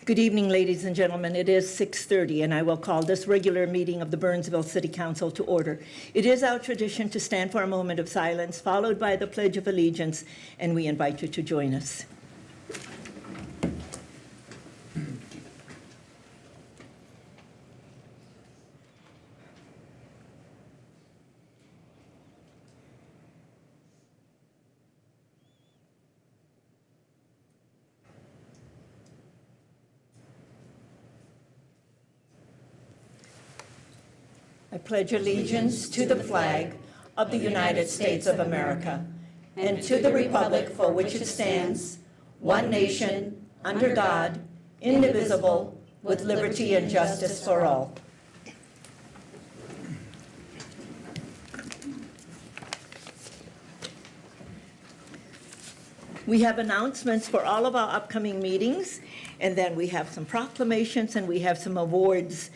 Good evening, ladies and gentlemen. It is 6:30, and I will call this regular meeting of the Burnsville City Council to order. It is our tradition to stand for a moment of silence, followed by the Pledge of Allegiance, and we invite you to join us. I pledge allegiance to the flag of the United States of America and to the republic for which it stands, one nation, under God, indivisible, with liberty and justice for all. We have announcements for all of our upcoming meetings, and then we have some proclamations, and we have some awards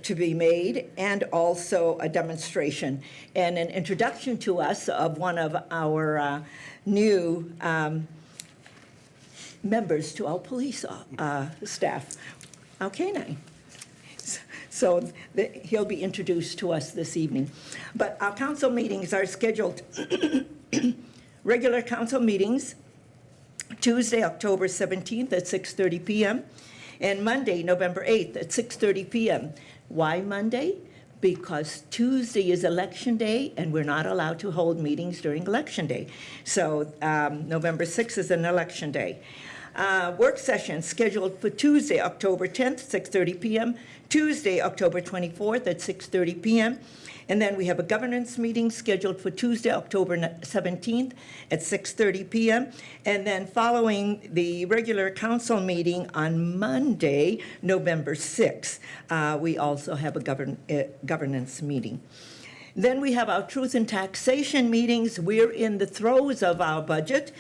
to be made, and also a demonstration and an introduction to us of one of our new members to our police staff, our canine. So he'll be introduced to us this evening. But our council meetings are scheduled, regular council meetings, Tuesday, October 17th at 6:30 p.m., and Monday, November 8th at 6:30 p.m. Why Monday? Because Tuesday is election day, and we're not allowed to hold meetings during election day. So November 6th is an election day. Work session scheduled for Tuesday, October 10th, 6:30 p.m., Tuesday, October 24th at 6:30 p.m., and then we have a governance meeting scheduled for Tuesday, October 17th at 6:30 p.m. And then following the regular council meeting on Monday, November 6th, we also have a governance meeting. Then we have our truth and taxation meetings. We're in the throes of our budget.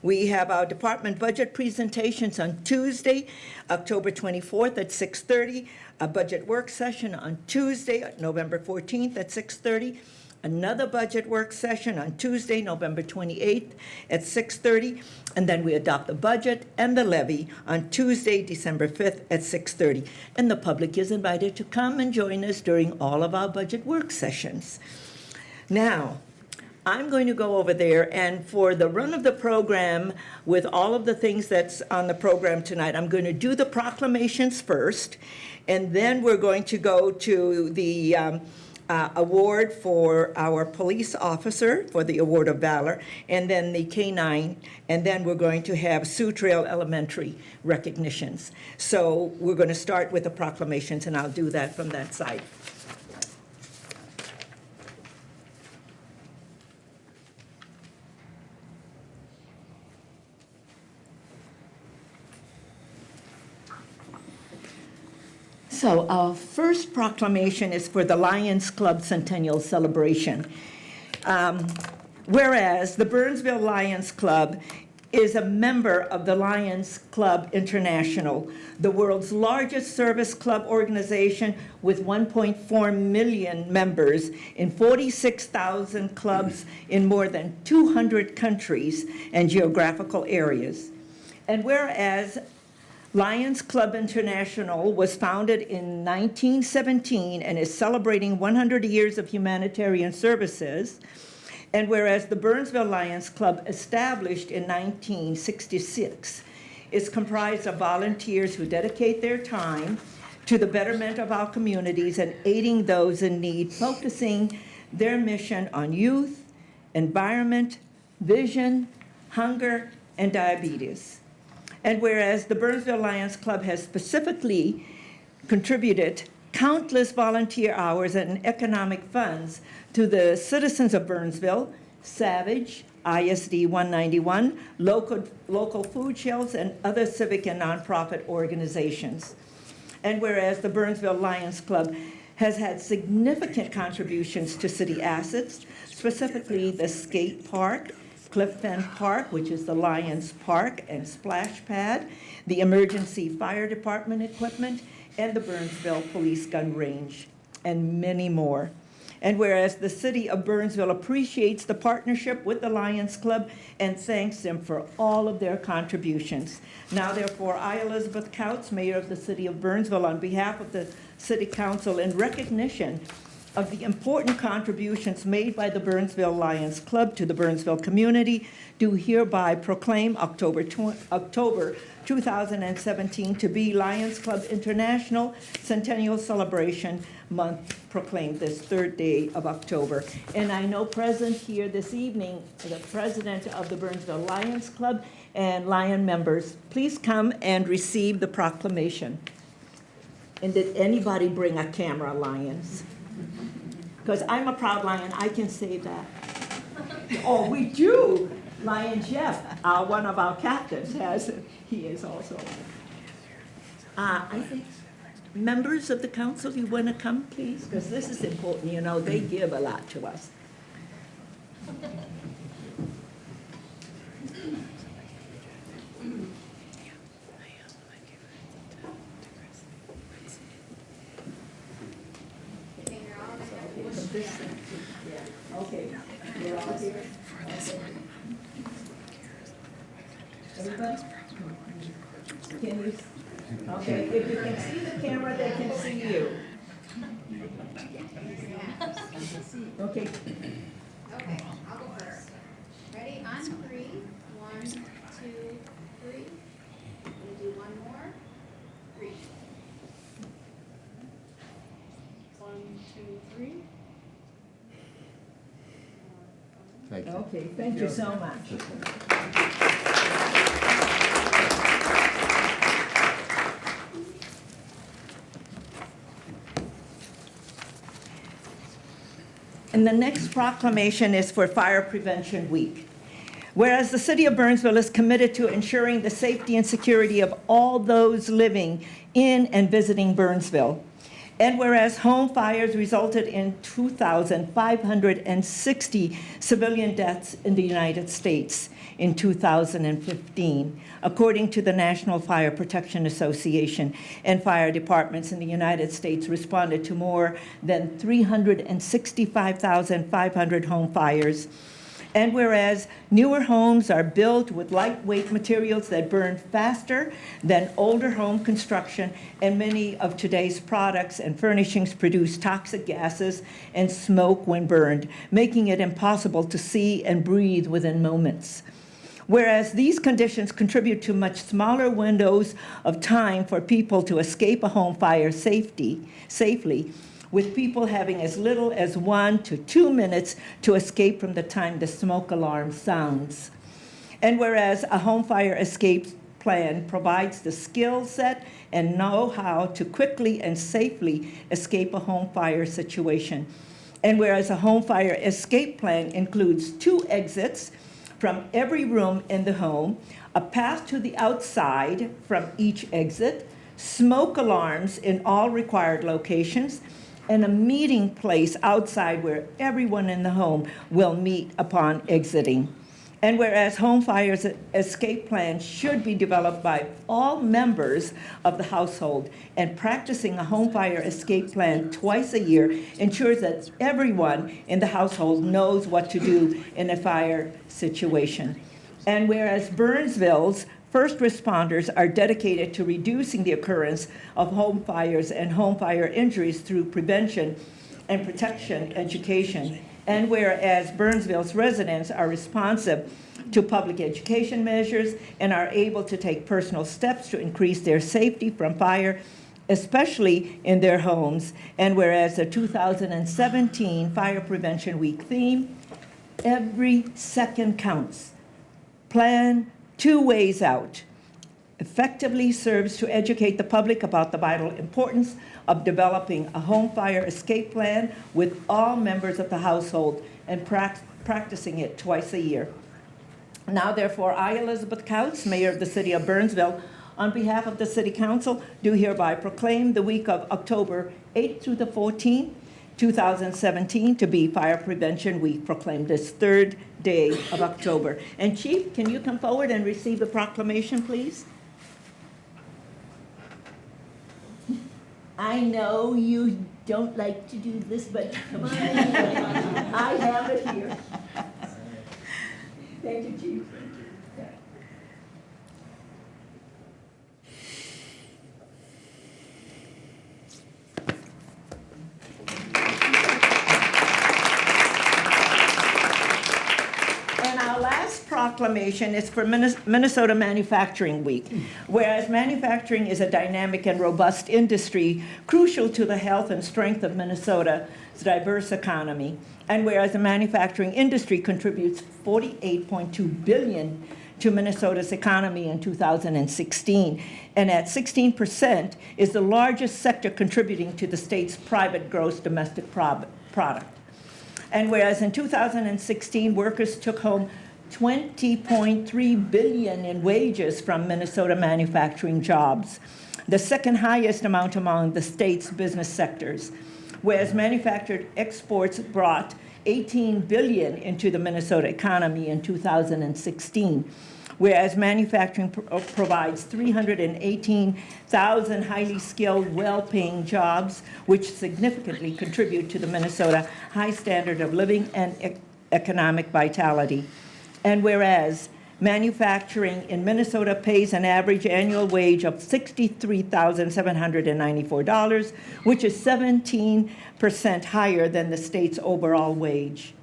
We have our department budget presentations on Tuesday, October 24th at 6:30, a budget work session on Tuesday, November 14th at 6:30, another budget work session on Tuesday, November 28th at 6:30, and then we adopt the budget and the levy on Tuesday, December 5th at 6:30. And the public is invited to come and join us during all of our budget work sessions. Now, I'm going to go over there, and for the run of the program, with all of the things that's on the program tonight, I'm going to do the proclamations first, and then we're going to go to the award for our police officer, for the Award of Valor, and then the K-9, and then we're going to have Sioux Trail Elementary recognitions. So we're going to start with the proclamations, and I'll do that from that side. So our first proclamation is for the Lions Club Centennial Celebration. Whereas the Burnsville Lions Club is a member of the Lions Club International, the world's largest service club organization with 1.4 million members in 46,000 clubs in more than 200 countries and geographical areas. And whereas Lions Club International was founded in 1917 and is celebrating 100 years of humanitarian services, and whereas the Burnsville Lions Club, established in 1966, is comprised of volunteers who dedicate their time to the betterment of our communities and aiding those in need, focusing their mission on youth, environment, vision, hunger, and diabetes. And whereas the Burnsville Lions Club has specifically contributed countless volunteer hours and economic funds to the citizens of Burnsville, Savage, ISD 191, local food shelves, and other civic and nonprofit organizations. And whereas the Burnsville Lions Club has had significant contributions to city assets, specifically the skate park, Clifton Park, which is the Lions Park and Splash Pad, the emergency fire department equipment, and the Burnsville Police Gun Range, and many more. And whereas the city of Burnsville appreciates the partnership with the Lions Club and thanks them for all of their contributions. Now therefore, I, Elizabeth Couts, Mayor of the city of Burnsville, on behalf of the City Council, in recognition of the important contributions made by the Burnsville Lions Club to the Burnsville community, do hereby proclaim October 2017 to be Lions Club International Centennial Celebration Month, proclaimed this third day of October. And I know present here this evening, the president of the Burnsville Lions Club and Lion members. Please come and receive the proclamation. And did anybody bring a camera, Lions? Because I'm a proud Lion, I can say that. Oh, we do. Lion Jeff, one of our captains, he is also. I think members of the council, you want to come, please? Because this is important, you know, they give a lot to us. Okay, we're all here. Everybody? Can you, okay, if you can see the camera, they can see you. Okay. Okay, I'll go first. Ready? On three. 1, 2, 3. Gonna do one more. 3. 1, 2, 3. Thank you. Okay, thank you so much. And the next proclamation is for Fire Prevention Week. Whereas the city of Burnsville is committed to ensuring the safety and security of all those living in and visiting Burnsville. And whereas home fires resulted in 2,560 civilian deaths in the United States in 2015, according to the National Fire Protection Association, and fire departments in the United States responded to more than 365,500 home fires. And whereas newer homes are built with lightweight materials that burn faster than older home construction, and many of today's products and furnishings produce toxic gases and smoke when burned, making it impossible to see and breathe within moments. Whereas these conditions contribute to much smaller windows of time for people to escape a home fire safely, with people having as little as 1 to 2 minutes to escape from the time the smoke alarm sounds. And whereas a home fire escape plan provides the skill set and know-how to quickly and safely escape a home fire situation. And whereas a home fire escape plan includes 2 exits from every room in the home, a path to the outside from each exit, smoke alarms in all required locations, and a meeting place outside where everyone in the home will meet upon exiting. And whereas home fires escape plans should be developed by all members of the household, and practicing a home fire escape plan twice a year ensures that everyone in the household knows what to do in a fire situation. And whereas Burnsville's first responders are dedicated to reducing the occurrence of home fires and home fire injuries through prevention and protection education. And whereas Burnsville's residents are responsive to public education measures and are able to take personal steps to increase their safety from fire, especially in their homes. And whereas the 2017 Fire Prevention Week theme, every second counts. Plan 2 ways out, effectively serves to educate the public about the vital importance of developing a home fire escape plan with all members of the household and practicing it twice a year. Now, therefore, I, Elizabeth Couts, Mayor of the City of Burnsville, on behalf of the City Council, do hereby proclaim the week of October 8th through the 14th, 2017 to be Fire Prevention Week, proclaimed this third day of October. And Chief, can you come forward and receive the proclamation, please? I know you don't like to do this, but come on in. I have it here. Thank you, Chief. And our last proclamation is for Minnesota Manufacturing Week. Whereas manufacturing is a dynamic and robust industry crucial to the health and strength of Minnesota's diverse economy, and whereas the manufacturing industry contributes $48.2 billion to Minnesota's economy in 2016, and at 16% is the largest sector contributing to the state's private gross domestic product. And whereas in 2016, workers took home $20.3 billion in wages from Minnesota manufacturing jobs, the second highest amount among the state's business sectors. Whereas manufactured exports brought $18 billion into the Minnesota economy in 2016. Whereas manufacturing provides 318,000 highly skilled, well-paying jobs, which significantly contribute to the Minnesota high standard of living and economic vitality. And whereas manufacturing in Minnesota pays an average annual wage of $63,794, which is 17% higher than the state's overall wage.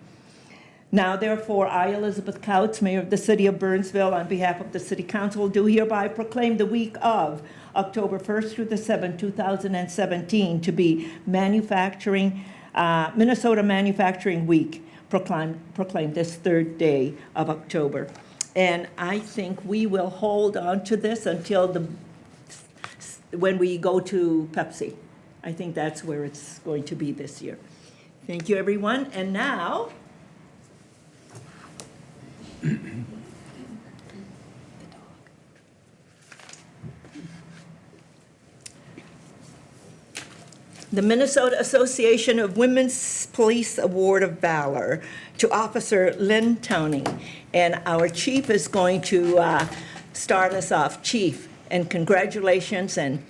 Now, therefore, I, Elizabeth Couts, Mayor of the City of Burnsville, on behalf of the City Council, do hereby proclaim the week of October 1st through the 7th, 2017, to be Minnesota Manufacturing Week, proclaimed this third day of October. And I think we will hold on to this until when we go to Pepsi. I think that's where it's going to be this year. Thank you, everyone. And now, the Minnesota Association of Women's Police Award of Valor to Officer Lynn Towning. And our chief is going to start us off. Chief, and congratulations, and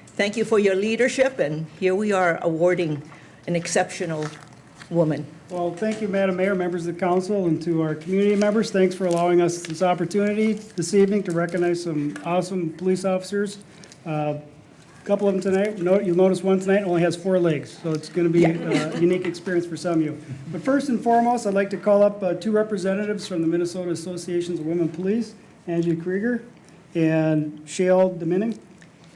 thank you for your leadership. And here we are awarding an exceptional woman. Well, thank you, Madam Mayor, members of the council, and to our community members. Thanks for allowing us this opportunity this evening to recognize some awesome police officers. A couple of them tonight. You'll notice one tonight only has 4 legs, so it's going to be a unique experience for some of you. But first and foremost, I'd like to call up 2 representatives from the Minnesota Associations of Women Police, Angie Krieger and Shale Domining.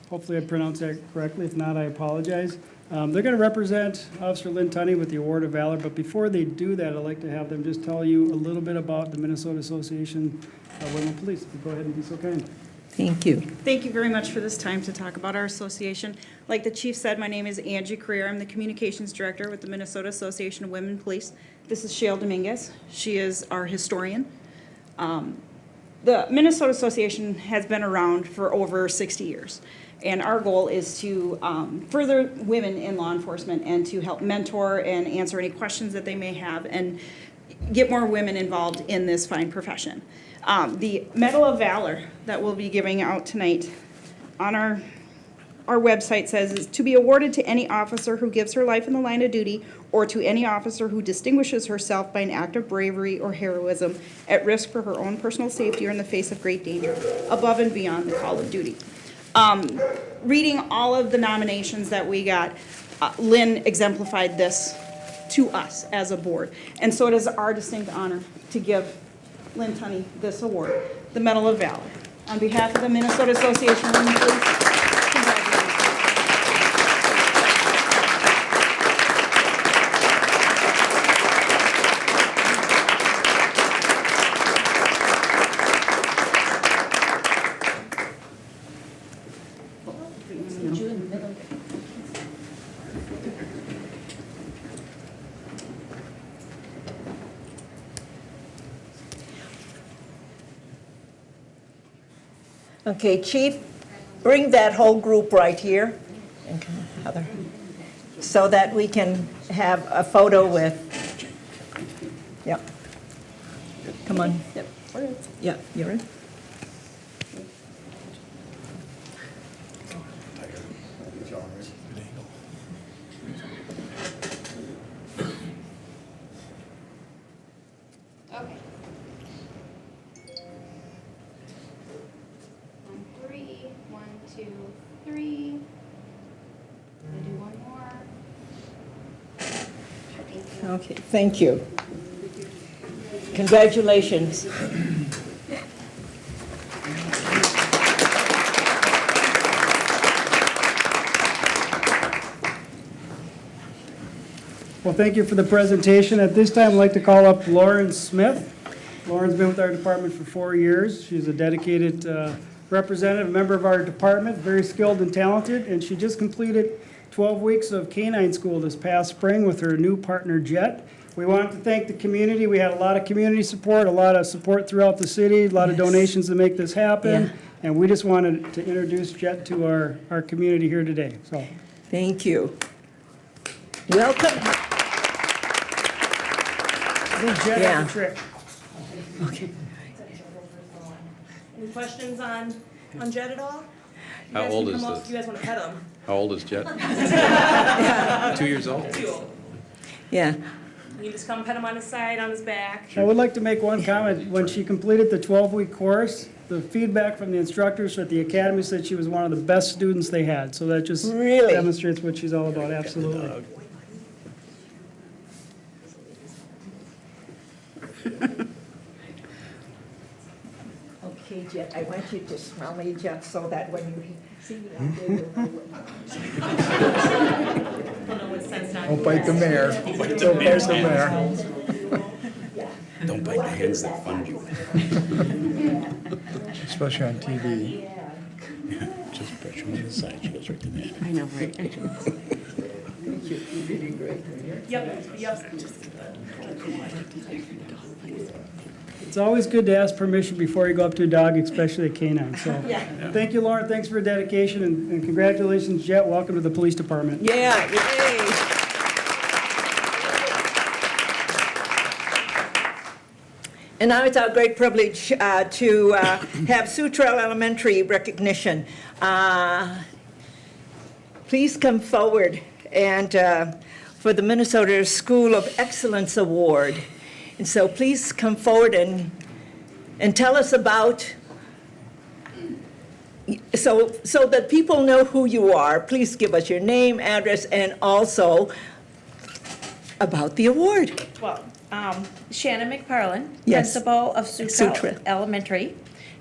Hopefully I pronounced that correctly. If not, I apologize. They're going to represent Officer Lynn Tunney with the Award of Valor, but before they do that, I'd like to have them just tell you a little bit about the Minnesota Association of Women Police. If you go ahead and be so kind. Thank you. Thank you very much for this time to talk about our association. Like the chief said, my name is Angie Carrera. I'm the communications director with the Minnesota Association of Women Police. This is Shale Dominguez. She is our historian. The Minnesota Association has been around for over 60 years. And our goal is to further women in law enforcement and to help mentor and answer any questions that they may have and get more women involved in this fine profession. The Medal of Valor that we'll be giving out tonight on our website says is to be awarded to any officer who gives her life in the line of duty or to any officer who distinguishes herself by an act of bravery or heroism at risk for her own personal safety or in the face of great danger above and beyond the call of duty. Reading all of the nominations that we got, Lynn exemplified this to us as a board. And so it is our distinct honor to give Lynn Tunney this award, the Medal of Valor. On behalf of the Minnesota Association of Women Police, congratulations. Okay, Chief, bring that whole group right here, and come on, Heather, so that we can have a photo with, yep. Come on. Yep. Yeah, you're in. Okay, thank you. Congratulations. Well, thank you for the presentation. At this time, I'd like to call up Lauren Smith. Lauren's been with our department for 4 years. She's a dedicated representative, member of our department, very skilled and talented, and she just completed 12 weeks of canine school this past spring with her new partner, Jet. We want to thank the community. We had a lot of community support, a lot of support throughout the city, a lot of donations to make this happen, Yeah. and we just wanted to introduce Jet to our community here today, so. Thank you. Welcome. I think Jet Yeah. has a trick. Any questions on Jet at all? You How guys old can is come up this? if you guys want to pet him. How old is Jet? 2 years old? Yeah. You can just come pet him on his side, on his back. I would like to make one comment. When she completed the 12-week course, the feedback from the instructors at the academy said she was one of the best students they had. So that just Really? demonstrates what she's all about, absolutely. Okay, Jet, I want you to smell me, Jet, so that when you see me out there, you'll know what. Don't bite the mayor. Don't bite the mayor. Don't bite the hands that fund you. Especially on TV. Just brush them on the side, she goes right to that. I know, right? Yep. It's always good to ask permission before you go up to a dog, especially a canine. So thank you, Lauren. Thanks for your dedication, and congratulations, Jet. Welcome to the police department. Yeah, yay. And now it's our great privilege to have Sioux Trail Elementary recognition. Please come forward and for the Minnesota School of Excellence Award. And so please come forward and tell us about, so that people know who you are. Please give us your name, address, and also about the award. Well, Shannon McFarland, Yes. principal of Sioux Sioux Trail Trail. Elementary,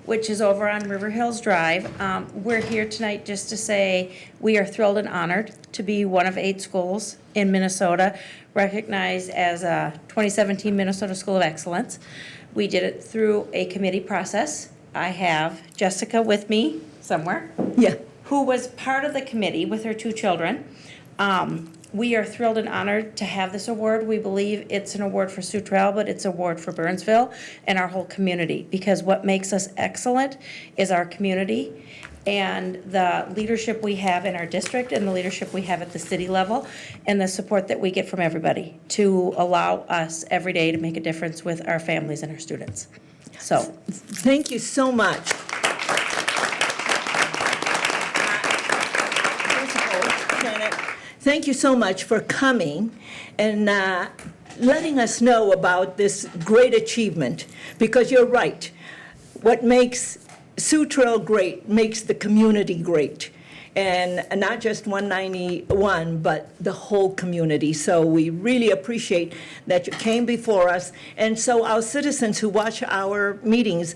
which is over on River Hills Drive. We're here tonight just to say we are thrilled and honored to be one of 8 schools in Minnesota recognized as a 2017 Minnesota School of Excellence. We did it through a committee process. I have Jessica with me somewhere, Yeah. who was part of the committee with her 2 children. We are thrilled and honored to have this award. We believe it's an award for Sioux Trail, but it's an award for Burnsville and our whole community, because what makes us excellent is our community and the leadership we have in our district and the leadership we have at the city level and the support that we get from everybody to allow us every day to make a difference with our families and our students. So, Thank you so much. Janet, thank you so much for coming and letting us know about this great achievement, because you're right. What makes Sioux Trail great makes the community great. And not just 191, but the whole community. So we really appreciate that you came before us. And so our citizens who watch our meetings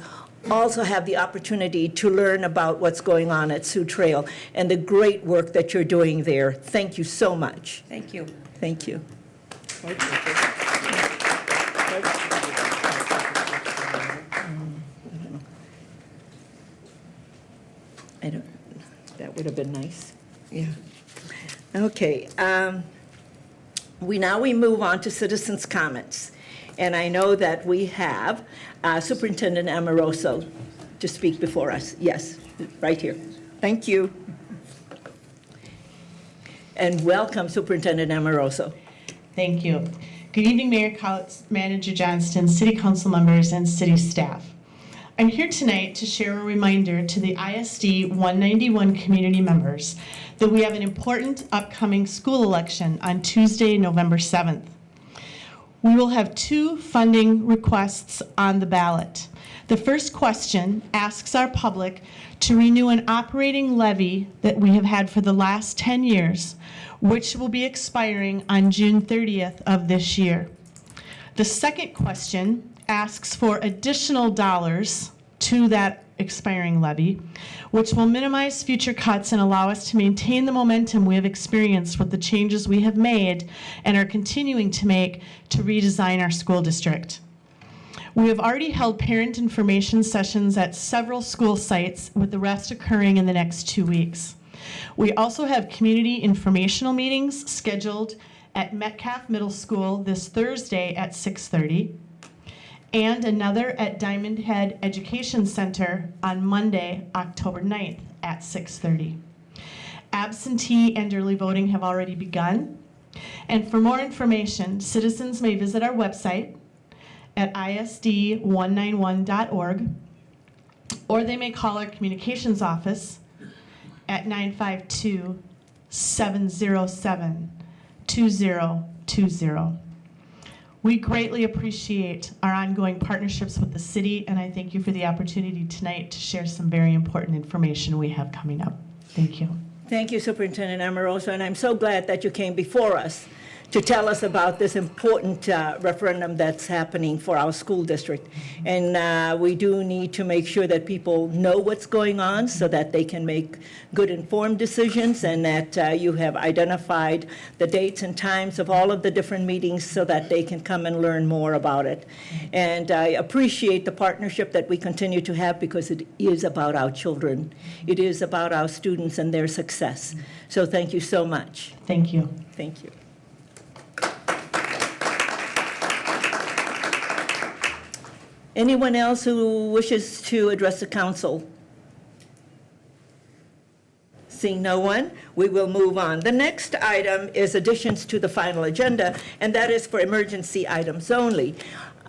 also have the opportunity to learn about what's going on at Sioux Trail and the great work that you're doing there. Thank you so much. thank you. Thank you. I don't, that would have been nice. Yeah. Okay. We move on to citizens' comments. And I know that we have Superintendent Amoroso to speak before us. Yes, right here. Thank you. And welcome, Superintendent Amoroso. Thank you. Good evening, Mayor Kautz, Manager Johnston, City Council members, and City staff. I'm here tonight to share a reminder to the ISD 191 community members that we have an important upcoming school election on Tuesday, November 7th. We will have 2 funding requests on the ballot. The first question asks our public to renew an operating levy that we have had for the last 10 years, which will be expiring on June 30th of this year. The second question asks for additional dollars to that expiring levy, which will minimize future cuts and allow us to maintain the momentum we have experienced with the changes we have made and are continuing to make to redesign our school district. We have already held parent information sessions at several school sites, with the rest occurring in the next 2 weeks. We also have community informational meetings scheduled at Metcalf Middle School this Thursday at 6:30, and another at Diamond Head Education Center on Monday, October 9th at 6:30. Absentee and early voting have already begun. And for more information, citizens may visit our website at isd191.org, or they may call our communications office at 952-707-2020. We greatly appreciate our ongoing partnerships with the city, and I thank you for the opportunity tonight to share some very important information we have coming up. Thank you. Thank you, Superintendent Amoroso, and I'm so glad that you came before us to tell us about this important referendum that's happening for our school district. And we do need to make sure that people know what's going on so that they can make good informed decisions, and that you have identified the dates and times of all of the different meetings so that they can come and learn more about it. And I appreciate the partnership that we continue to have, because it is about our children. It is about our students and their success. So thank you so much. Thank you. Thank you. Anyone else who wishes to address the council? Seeing no one, we will move on. The next item is additions to the final agenda, and that is for emergency items only.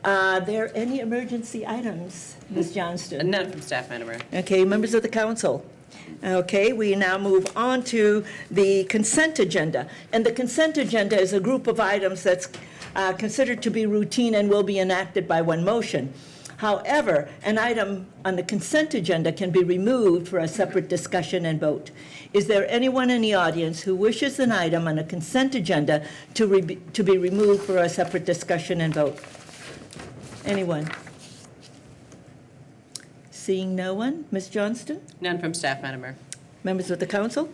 Are there any emergency items, Ms. Johnston? None from staff, Madam Mayor. Okay, members of the council. Okay, we now move on to the consent agenda. And the consent agenda is a group of items that's considered to be routine and will be enacted by one motion. However, an item on the consent agenda can be removed for a separate discussion and vote. Is there anyone in the audience who wishes an item on a consent agenda to be removed for a separate discussion and vote? Anyone? Seeing no one, Ms. Johnston? None from staff, Madam Mayor. Members of the council?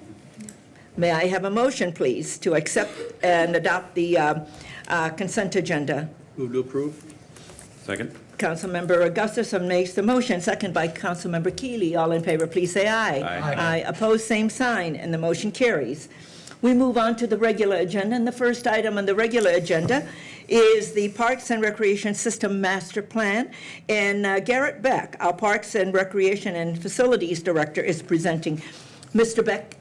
May I have a motion, please, to accept and adopt the consent agenda? Move to approve. Second. Councilmember Gustafson makes the motion, second by Councilmember Keeley. All in favor, please say aye. Aye. Aye. Opposed, same sign, and the motion carries. We move on to the regular agenda, and the first item on the regular agenda is the Parks and Recreation System Master Plan. And Garrett Beck, our Parks and Recreation and Facilities Director, is presenting. Mr. Beck,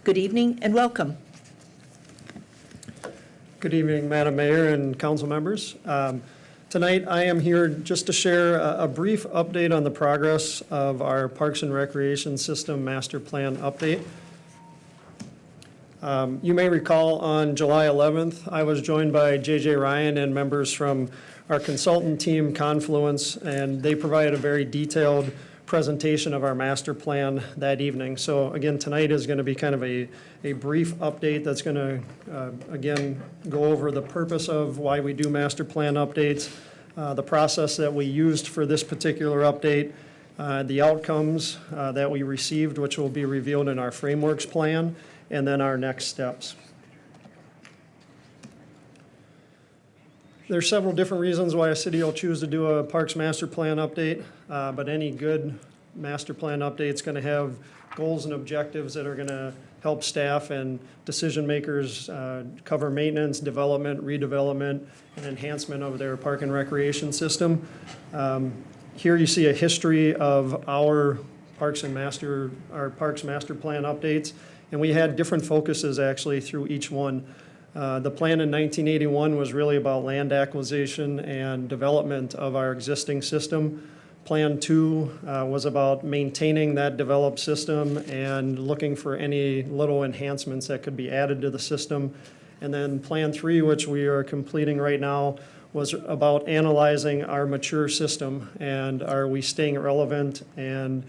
good evening and welcome. Good evening, Madam Mayor and council members. Tonight, I am here just to share a brief update on the progress of our Parks and Recreation System Master Plan update. You may recall on July 11th, I was joined by J.J. Ryan and members from our consultant team, Confluence, and they provided a very detailed presentation of our master plan that evening. So again, tonight is going to be kind of a brief update that's going to, again, go over the purpose of why we do master plan updates, the process that we used for this particular update, the outcomes that we received, which will be revealed in our frameworks plan, and then our next steps. There's several different reasons why a city will choose to do a Parks Master Plan update, but any good master plan update is going to have goals and objectives that are going to help staff and decision makers cover maintenance, development, redevelopment, and enhancement of their park and recreation system. Here you see a history of our Parks Master Plan updates, and we had different focuses actually through each one. The plan in 1981 was really about land acquisition and development of our existing system. Plan 2 was about maintaining that developed system and looking for any little enhancements that could be added to the system. And then Plan 3, which we are completing right now, was about analyzing our mature system and are we staying relevant and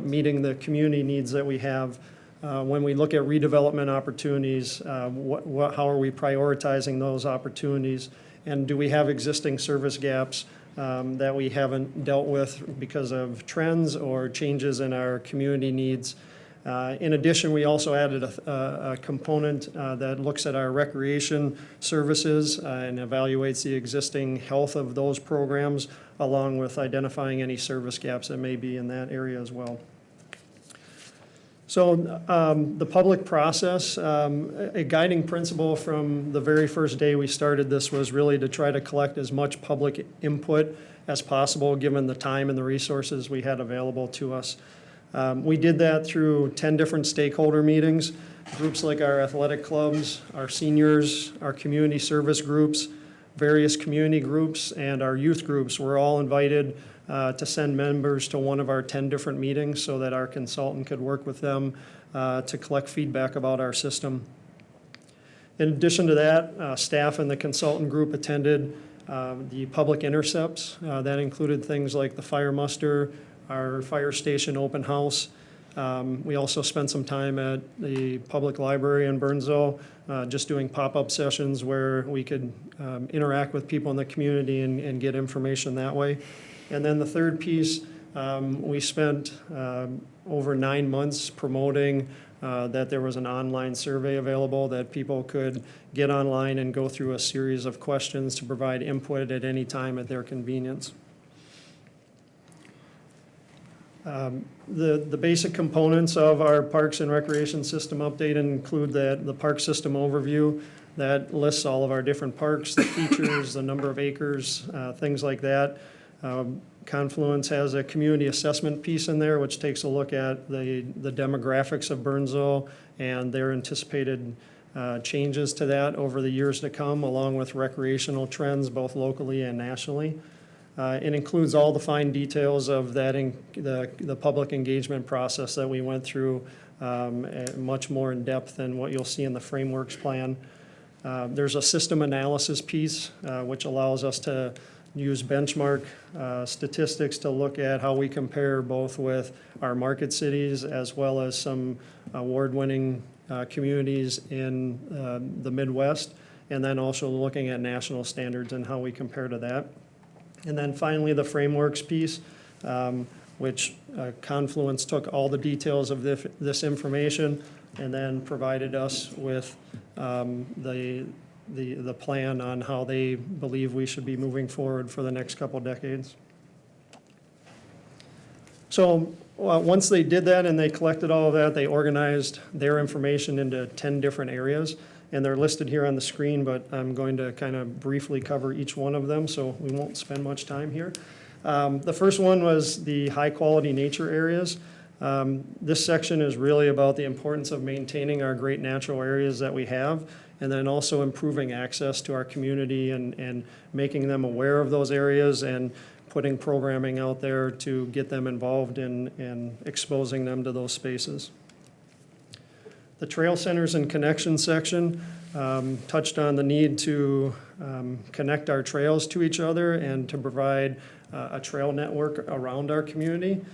meeting the community needs that we have. When we look at redevelopment opportunities, how are we prioritizing those opportunities? And do we have existing service gaps that we haven't dealt with because of trends or changes in our community needs? In addition, we also added a component that looks at our recreation services and evaluates the existing health of those programs, along with identifying any service gaps that may be in that area as well. So the public process, a guiding principle from the very first day we started this was really to try to collect as much public input as possible, given the time and the resources we had available to us. We did that through 10 different stakeholder meetings, groups like our athletic clubs, our seniors, our community service groups, various community groups, and our youth groups were all invited to send members to one of our 10 different meetings so that our consultant could work with them to collect feedback about our system. In addition to that, staff and the consultant group attended the public intercepts. That included things like the fire muster, our fire station open house. We also spent some time at the public library in Burnsville, just doing pop-up sessions where we could interact with people in the community and get information that way. And then the third piece, we spent over 9 months promoting that there was an online survey available that people could get online and go through a series of questions to provide input at any time at their convenience. The basic components of our Parks and Recreation System update include the park system overview that lists all of our different parks, the features, the number of acres, things like that. Confluence has a community assessment piece in there, which takes a look at the demographics of Burnsville and their anticipated changes to that over the years to come, along with recreational trends, both locally and nationally. It includes all the fine details of that, the public engagement process that we went through, much more in depth than what you'll see in the frameworks plan. There's a system analysis piece, which allows us to use benchmark statistics to look at how we compare both with our market cities as well as some award-winning communities in the Midwest, and then also looking at national standards and how we compare to that. And then finally, the frameworks piece, which Confluence took all the details of this information and then provided us with the plan on how they believe we should be moving forward for the next couple decades. So once they did that and they collected all of that, they organized their information into 10 different areas. And they're listed here on the screen, but I'm going to kind of briefly cover each one of them, so we won't spend much time here. The first one was the high-quality nature areas. This section is really about the importance of maintaining our great natural areas that we have, and then also improving access to our community and making them aware of those areas and putting programming out there to get them involved in exposing them to those spaces. The Trail Centers and Connection section touched on the need to connect our trails to each other and to provide a trail network around our community.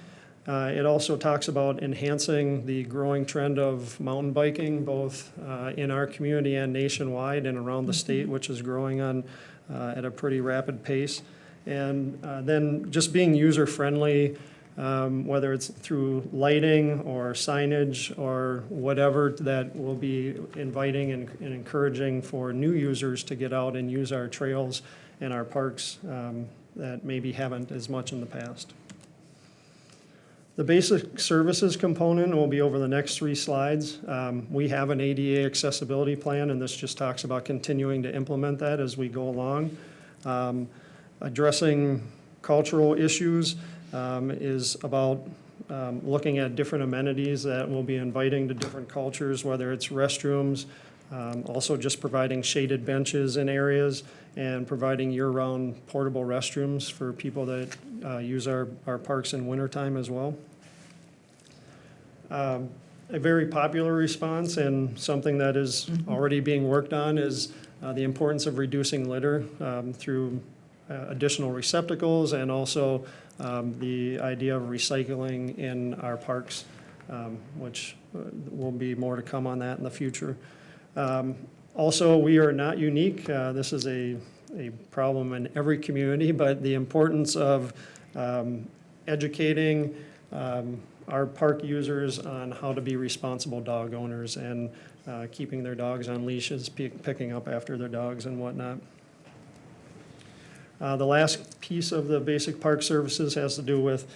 It also talks about enhancing the growing trend of mountain biking, both in our community and nationwide and around the state, which is growing at a pretty rapid pace. And then just being user-friendly, whether it's through lighting or signage or whatever, that will be inviting and encouraging for new users to get out and use our trails and our parks that maybe haven't as much in the past. The basic services component will be over the next 3 slides. We have an ADA accessibility plan, and this just talks about continuing to implement that as we go along. Addressing cultural issues is about looking at different amenities that will be inviting to different cultures, whether it's restrooms, also just providing shaded benches in areas and providing year-round portable restrooms for people that use our parks in wintertime as well. A very popular response and something that is already being worked on is the importance of reducing litter through additional receptacles and also the idea of recycling in our parks, which will be more to come on that in the future. Also, we are not unique. This is a problem in every community, but the importance of educating our park users on how to be responsible dog owners and keeping their dogs on leashes, picking up after their dogs and whatnot. The last piece of the basic park services has to do with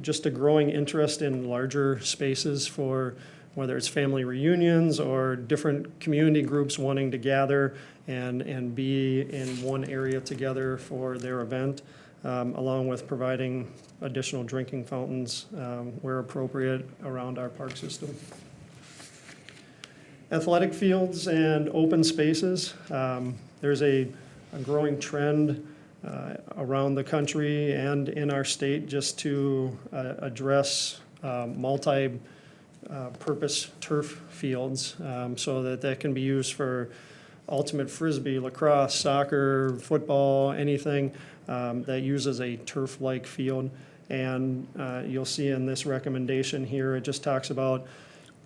just a growing interest in larger spaces for whether it's family reunions or different community groups wanting to gather and be in one area together for their event, along with providing additional drinking fountains where appropriate around our park system. Athletic fields and open spaces. There's a growing trend around the country and in our state just to address multi-purpose turf fields so that can be used for ultimate frisbee, lacrosse, soccer, football, anything that uses a turf-like field. And you'll see in this recommendation here, it just talks about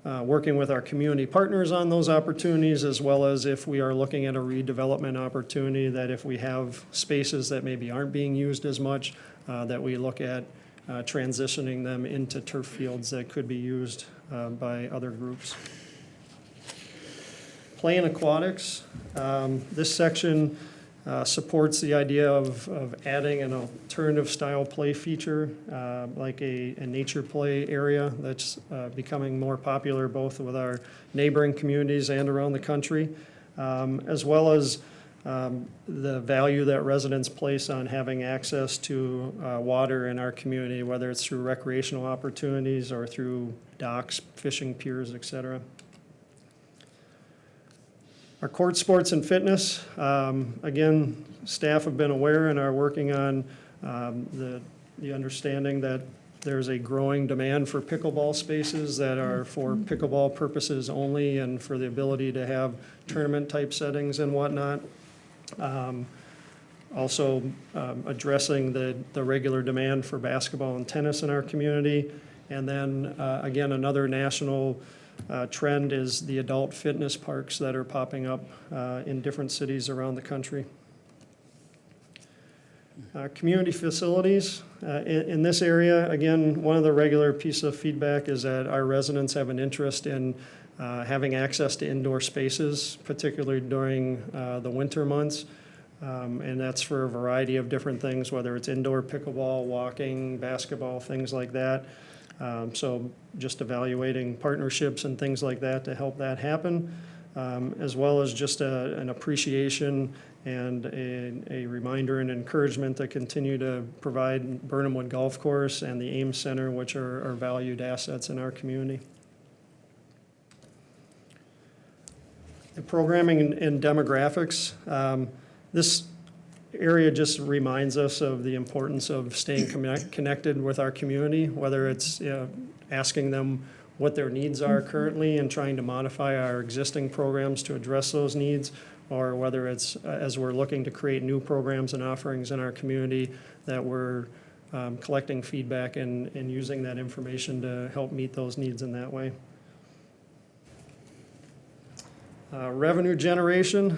working with our community partners on those opportunities, as well as if we are looking at a redevelopment opportunity, that if we have spaces that maybe aren't being used as much, that we look at transitioning them into turf fields that could be used by other groups. Play and aquatics. This section supports the idea of adding an alternative style play feature, like a nature play area that's becoming more popular both with our neighboring communities and around the country, as well as the value that residents place on having access to water in our community, whether it's through recreational opportunities or through docks, fishing piers, et cetera. Our court sports and fitness, again, staff have been aware and are working on the understanding that there's a growing demand for pickleball spaces that are for pickleball purposes only and for the ability to have tournament type settings and whatnot. Also addressing the regular demand for basketball and tennis in our community. And then again, another national trend is the adult fitness parks that are popping up in different cities around the country. Community facilities. In this area, again, one of the regular pieces of feedback is that our residents have an interest in having access to indoor spaces, particularly during the winter months. And that's for a variety of different things, whether it's indoor pickleball, walking, basketball, things like that. So just evaluating partnerships and things like that to help that happen, as well as just an appreciation and a reminder and encouragement to continue to provide Burnham Wood Golf Course and the Ames Center, which are valued assets in our community. The programming and demographics. This area just reminds us of the importance of staying connected with our community, whether it's asking them what their needs are currently and trying to modify our existing programs to address those needs, or whether it's as we're looking to create new programs and offerings in our community that we're collecting feedback and using that information to help meet those needs in that way. Revenue generation,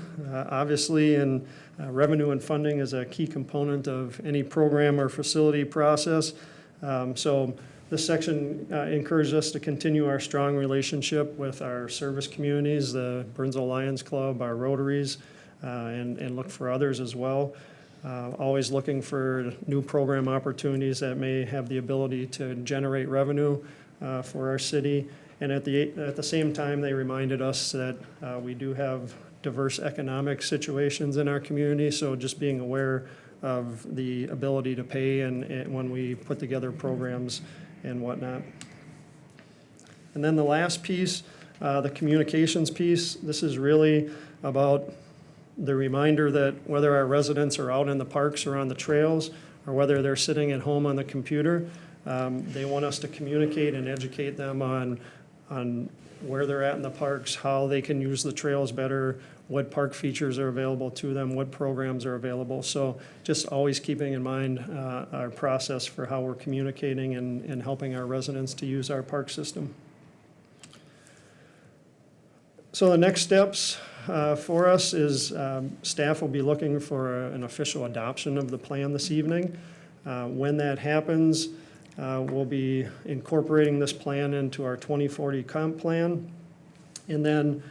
obviously, and revenue and funding is a key component of any program or facility process. So this section encourages us to continue our strong relationship with our service communities, the Burnsville Lions Club, our Rotaries, and look for others as well. Always looking for new program opportunities that may have the ability to generate revenue for our city. And at the same time, they reminded us that we do have diverse economic situations in our community, so just being aware of the ability to pay and when we put together programs and whatnot. And then the last piece, the communications piece, this is really about the reminder that whether our residents are out in the parks or on the trails, or whether they're sitting at home on the computer, they want us to communicate and educate them on on where they're at in the parks, how they can use the trails better, what park features are available to them, what programs are available. So just always keeping in mind our process for how we're communicating and helping our residents to use our park system. So the next steps for us is staff will be looking for an official adoption of the plan this evening. When that happens, we'll be incorporating this plan into our 2040 comp plan. And then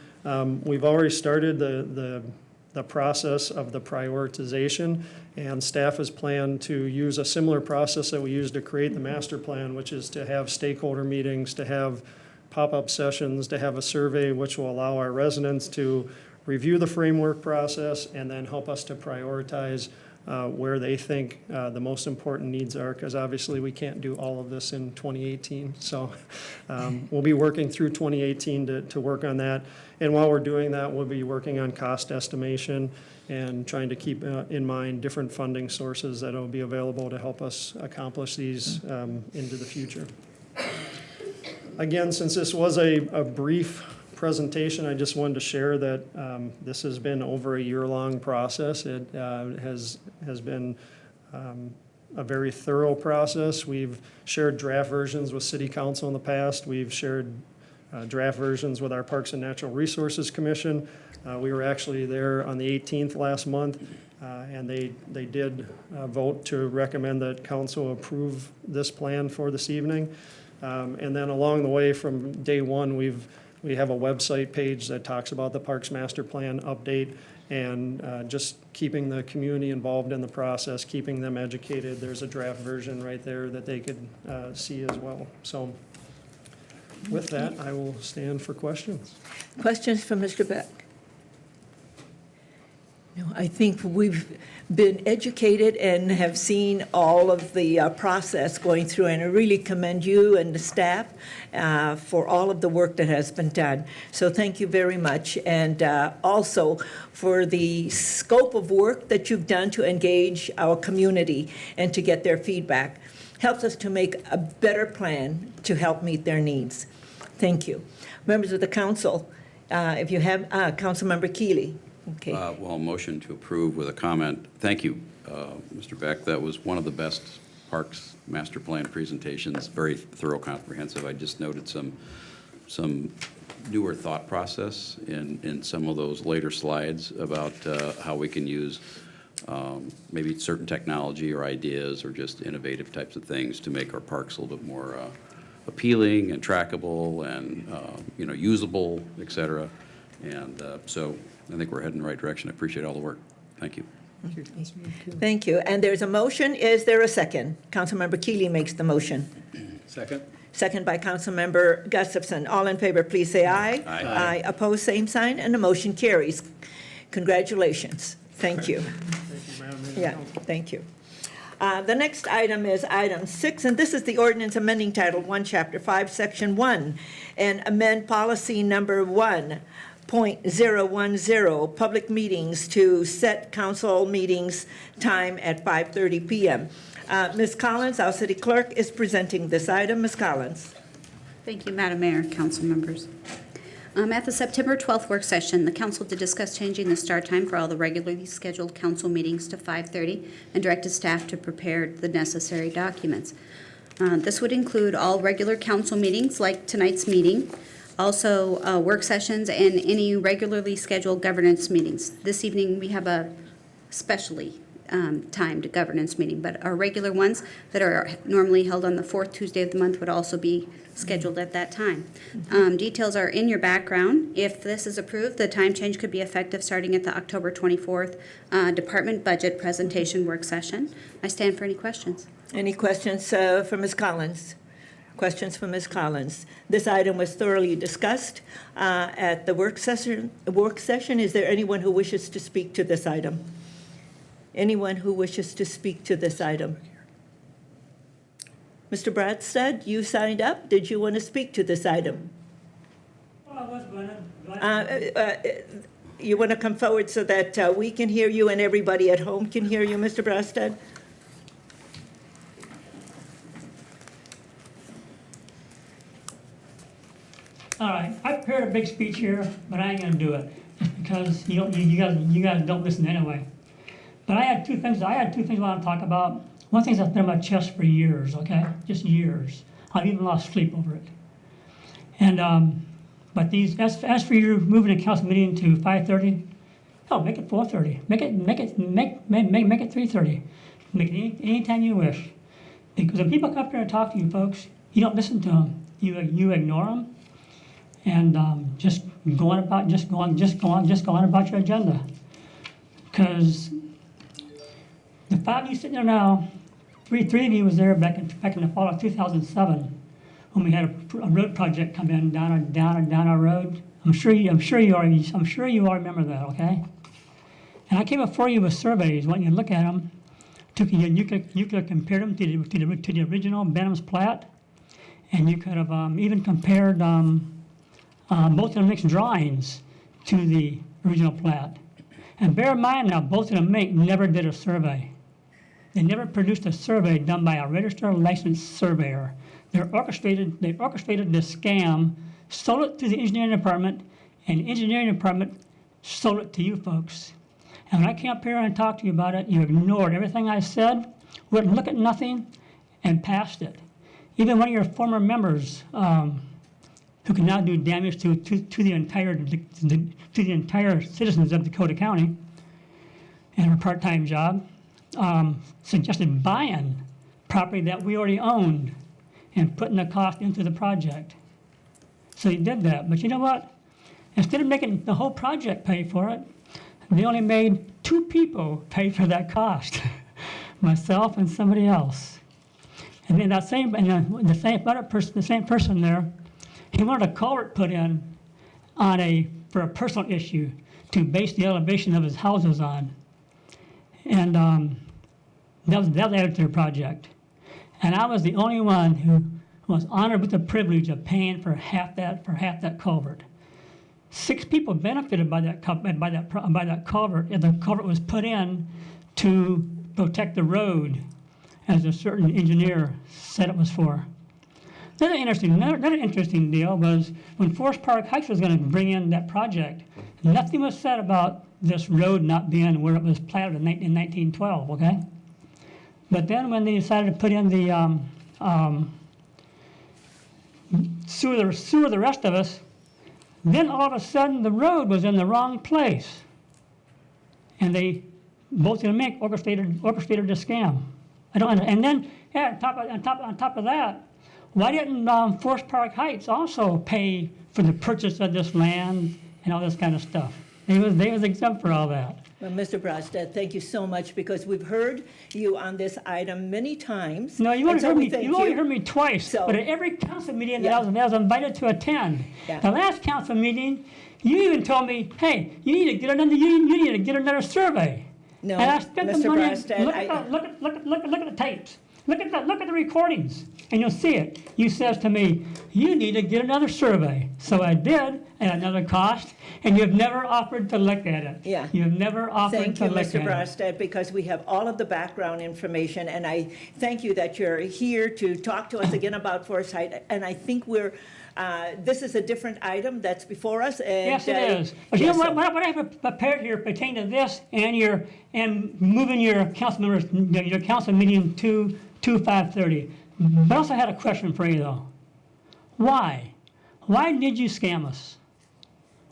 we've already started the process of the prioritization, and staff has planned to use a similar process that we used to create the master plan, which is to have stakeholder meetings, to have pop-up sessions, to have a survey which will allow our residents to review the framework process and then help us to prioritize where they think the most important needs are, because obviously we can't do all of this in 2018. So we'll be working through 2018 to work on that. And while we're doing that, we'll be working on cost estimation and trying to keep in mind different funding sources that will be available to help us accomplish these into the future. Again, since this was a brief presentation, I just wanted to share that this has been over a year-long process. It has been a very thorough process. We've shared draft versions with City Council in the past. We've shared draft versions with our Parks and Natural Resources Commission. We were actually there on the 18th last month, and they did vote to recommend that council approve this plan for this evening. And then along the way from day one, we have a website page that talks about the Parks Master Plan update and just keeping the community involved in the process, keeping them educated. There's a draft version right there that they could see as well. So with that, I will stand for questions. Questions for Mr. Beck? No, I think we've been educated and have seen all of the process going through, and I really commend you and the staff for all of the work that has been done. So thank you very much, and also for the scope of work that you've done to engage our community and to get their feedback. Helps us to make a better plan to help meet their needs. Thank you. Members of the council, if you have, Councilmember Keeley. Okay. Well, motion to approve with a comment. Thank you, Mr. Beck. That was one of the best Parks Master Plan presentations, very thorough, comprehensive. I just noted some newer thought process in some of those later slides about how we can use maybe certain technology or ideas or just innovative types of things to make our parks a little bit more appealing and trackable and usable, et cetera. And so I think we're heading in the right direction. I appreciate all the work. Thank you. Thank you. And there's a motion. Is there a second? Councilmember Keeley makes the motion. Second? Second by Councilmember Gustafson. All in favor, please say aye. Aye. Aye. Opposed, same sign, and the motion carries. Congratulations. Thank you. Thank you, Madam Mayor. Yeah, thank you. The next item is item 6, and this is the ordinance amending Title 1, Chapter 5, Section 1, and amend policy number 1.010, public meetings, to set council meetings time at 5:30 p.m. Ms. Collins, our city clerk, is presenting this item. Ms. Collins. Thank you, Madam Mayor, council members. At the September 12th work session, the council did discuss changing the start time for all the regularly scheduled council meetings to 5:30 and directed staff to prepare the necessary documents. This would include all regular council meetings like tonight's meeting, also work sessions and any regularly scheduled governance meetings. This evening, we have a specially timed governance meeting, but our regular ones that are normally held on the fourth Tuesday of the month would also be scheduled at that time. Details are in your background. If this is approved, the time change could be effective starting at the October 24th department budget presentation work session. I stand for any questions. Any questions for Ms. Collins? Questions for Ms. Collins? This item was thoroughly discussed at the work session. Is there anyone who wishes to speak to this item? Anyone who wishes to speak to this item? Mr. Bradstad, you signed up. Did you want to speak to this item? You want to come forward so that we can hear you and everybody at home can hear you, Mr. Bradstad? prepared a big speech here, but I ain't gonna do it, just because you guys don't listen anyway. But I had two things I want to talk about. One thing that's been on my chest for years, okay? Just years. I've even lost sleep over it. And, but as for you moving the council meeting to 5:30, oh, make it 4:30. Make it 3:30. Make it any time you wish. Because when people come up here and talk to you folks, you don't listen to them. You ignore them, and just go on about your agenda. Because the five of you sitting there now, three of you was there back in the fall of 2007 when we had a road project come in down our road. I'm sure you all remember that, okay? And I came before you with surveys. When you look at them, you could have compared them to the original Benham's plat, and you could have even compared both of the mixed drawings to the original plat. And bear in mind now, both of them never did a survey. They never produced a survey done by a registered licensed surveyor. They orchestrated the scam, sold it to the engineering department, and the engineering department sold it to you folks. And when I came up here and talked to you about it, you ignored everything I said, wouldn't look at nothing, and passed it. Even one of your former members, who can now do damage to the entire citizens of Dakota County, and her part-time job, suggested buying property that we already owned and putting the cost into the project. So he did that. But you know what? Instead of making the whole project pay for it, they only made 2 people pay for that cost, myself and somebody else. And then the same person there, he wanted a culvert put in for a personal issue to base the elevation of his houses on. And that was added to the project. And I was the only one who was honored with the privilege of paying for half that culvert. 6 people benefited by that culvert, and the culvert was put in to protect the road, as a certain engineer said it was for. Another interesting deal was when Forest Park Heights was going to bring in that project, nothing was said about this road not being where it was platted in 1912, okay? But then when they decided to put in the sewer the rest of us, then all of a sudden the road was in the wrong place. And they, both of them orchestrated the scam. And then, yeah, on top of that, why didn't Forest Park Heights also pay for the purchase of this land and all this kind of stuff? They was exempt for all that. Well, Mr. Brostad, thank you so much, because we've heard you on this item many times. No, you only and so heard we me. thank You only heard me twice. So- But at every council meeting Yeah. that I was invited to attend, Yeah. the last council meeting, you even told me, "Hey, you need to get another survey." No, and I spent Mr. the money. Brostad, Look at the tapes. Look at the recordings, and you'll see it. You says to me, "You need to get another survey." So I did, at another cost, and you've never offered to look at it. Yeah. You've never offered Thank to you, look Mr. at it. Brostad, because we have all of the background information, and I thank you that you're here to talk to us again about Foresight. And I think this is a different item that's before us, and. Yes, it is. But you know what I have prepared here pertain to this and moving your council members, your council meeting to 5:30. But I also had a question for you though. Why? Why did you scam us?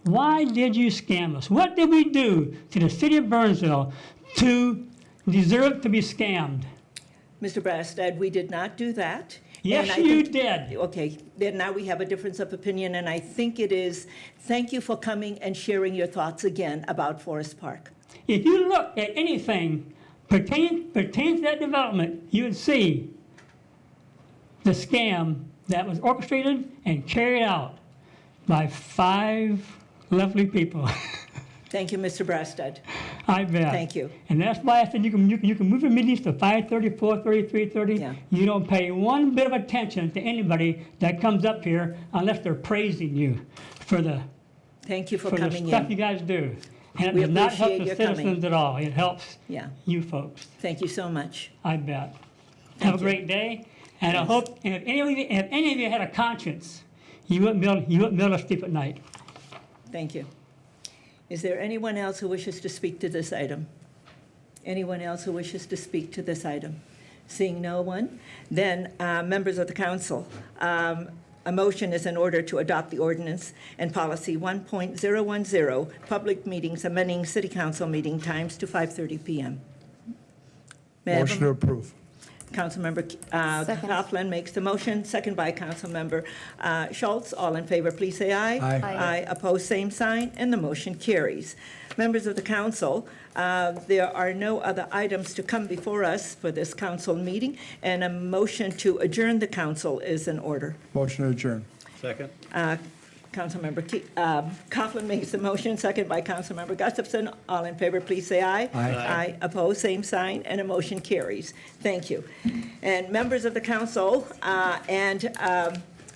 Why did you scam us? What did we do to the city of Burnsville to deserve to be scammed? Mr. Brostad, we did not do that. Yes, And I you think- did. Okay, then now we have a difference of opinion, and I think it is, thank you for coming and sharing your thoughts again about Forest Park. If you look at anything pertaining to that development, you would see the scam that was orchestrated and carried out by 5 lovely people. Thank you, Mr. Brostad. I bet. Thank you. And that's why I said you can move your meetings to 5:30, 4:30, 3:30. Yeah. You don't pay one bit of attention to anybody that comes up here unless they're praising you for the Thank you for for the coming stuff in. you guys do. And it We does not help appreciate the your coming. citizens at all. It helps Yeah, you folks. thank you so much. I bet. Thank Have a you. great day. And I Yes. hope, and if any of you had a conscience, you wouldn't be able to sleep at night. Thank you. Is there anyone else who wishes to speak to this item? Anyone else who wishes to speak to this item? Seeing no one, then, members of the council, a motion is in order to adopt the ordinance and policy 1.010, public meetings amending city council meeting times to 5:30 PM. May I have a- Motion to approve. Councilmember Coughlin makes the motion, second by Councilmember Schultz. All in favor, please say aye. Aye. Aye, opposed, same sign, and the motion carries. Members of the council, there are no other items to come before us for this council meeting, and a motion to adjourn the council is in order. Motion to adjourn. Second? Councilmember Coughlin makes the motion, second by Councilmember Gustafson. All in favor, please say aye. Aye. Aye, opposed, same sign, and a motion carries. Thank you. And members of the council and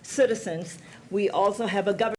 citizens, we also have a government